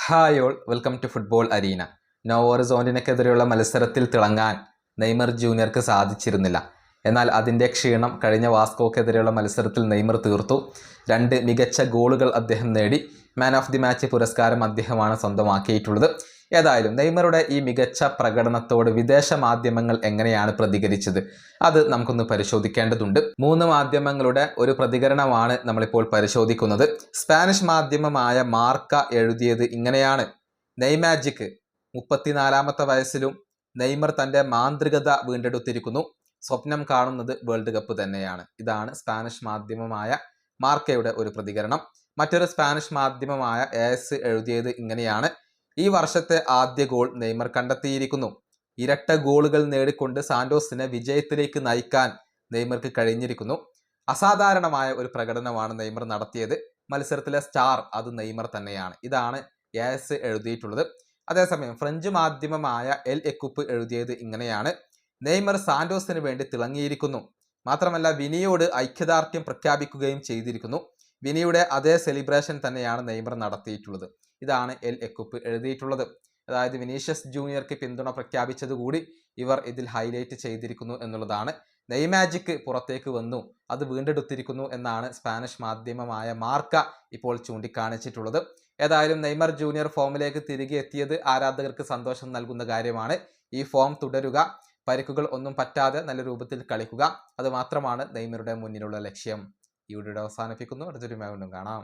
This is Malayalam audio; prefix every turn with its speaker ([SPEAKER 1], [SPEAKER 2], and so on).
[SPEAKER 1] Hi all, welcome to football arena. നോവർ സോണ്ടിനെതിരെയുള്ള മത്സരത്തിൽ തിളങ്ങാൻ നെയ്മർ ജൂനിയർക്ക് സാധിച്ചിരുന്നില്ല. എന്നാൽ അതിൻ്റെ ക്ഷീണം കഴിഞ്ഞ വാസ്കോക്കെതിരെയുള്ള മത്സരത്തിൽ നെയ്മർ തീർത്തു. 2 മികച്ച ഗോളുകൾ അദ്ദേഹം നേടി. മാൻ ഓഫ് ദി മാച്ച് പുരസ്കാരം അദ്ദേഹമാണ് സ്വന്തമാക്കിയിട്ടുള്ളത്. ഏതായാലും നെയ്മറുടെ ഈ മികച്ച പ്രകടനത്തോട് വിദേശ മാധ്യമങ്ങൾ എങ്ങനെയാണ് പ്രതികരിച്ചത്, അത് നമുക്കൊന്ന് പരിശോധിക്കേണ്ടതുണ്ട്. 3 മാധ്യമങ്ങളുടെ ഒരു പ്രതികരണമാണ് നമ്മളിപ്പോൾ പരിശോധിക്കുന്നത്. സ്പാനിഷ് മാധ്യമമായ മാർക്ക എഴുതിയത് ഇങ്ങനെയാണ്: നെയ്മാജിക് 34-ാമത്തെ വയസ്സിലും നെയ്മർ തൻ്റെ മാന്ത്രികത വീണ്ടെടുത്തിരിക്കുന്നു. സ്വപ്നം കാണുന്നത് വേൾഡ് കപ്പ് തന്നെയാണ്. ഇതാണ് സ്പാനിഷ് മാധ്യമമായ മാർക്കയുടെ ഒരു പ്രതികരണം. മറ്റൊരു സ്പാനിഷ് മാധ്യമമായ AS എഴുതിയത് ഇങ്ങനെയാണ്: ഈ വർഷത്തെ ആദ്യ ഗോൾ നെയ്മർ കണ്ടെത്തിയിരിക്കുന്നു. ഇരട്ട ഗോളുകൾ നേടിക്കൊണ്ട് സാന്റോസിനെ വിജയത്തിലേക്ക് നയിക്കാൻ നെയ്മർക്ക് കഴിഞ്ഞിരിക്കുന്നു. അസാധാരണമായ ഒരു പ്രകടനമാണ് നെയ്മർ നടത്തിയത്. മത്സരത്തിലെ സ്റ്റാർ അത് നെയ്മർ തന്നെയാണ്. ഇതാണ് AS എഴുതിയിട്ടുള്ളത്. അതേസമയം ഫ്രഞ്ച് മാധ്യമമായ എൽ എക്കുപ്പ് എഴുതിയത് ഇങ്ങനെയാണ്: നെയ്മർ സാന്റോസിന് വേണ്ടി തിളങ്ങിയിരിക്കുന്നു. മാത്രമല്ല വിനിയോട് ഐക്യദാർഢ്യം പ്രഖ്യാപിക്കുകയും ചെയ്തിരിക്കുന്നു. വിനിയുടെ അതേ സെലിബ്രേഷൻ തന്നെയാണ് നെയ്മർ നടത്തിയിട്ടുള്ളത്. ഇതാണ് എൽ എക്കുപ്പ് എഴുതിയിട്ടുള്ളത്. അതായത് വിനീഷ്യസ് ജൂനിയർക്ക് പിന്തുണ പ്രഖ്യാപിച്ചതുകൂടി ഇവർ ഇതിൽ ഹൈലൈറ്റ് ചെയ്തിരിക്കുന്നു എന്നുള്ളതാണ്. നെയ്മാജിക് പുറത്തേക്ക് വന്നു, അത് വീണ്ടെടുത്തിരിക്കുന്നു എന്നാണ് സ്പാനിഷ് മാധ്യമമായ മാർക്ക ഇപ്പോൾ ചൂണ്ടിക്കാണിച്ചിട്ടുള്ളത്. ഏതായാലും നെയ്മർ ജൂനിയർ ഫോമിലേക്ക് തിരികെ എത്തിയത് ആരാധകർക്ക് സന്തോഷം നൽകുന്ന കാര്യമാണ്. ഈ ഫോം തുടരുക, പരിക്കുകൾ ഒന്നും പറ്റാതെ നല്ല രൂപത്തിൽ കളിക്കുക, അത് മാത്രമാണ് നെയ്മറുടെ മുന്നിലുള്ള ലക്ഷ്യം. ഈ വീഡിയോ അവസാനിപ്പിക്കുന്നു. അടുത്തൊരു വീണ്ടും കാണാം.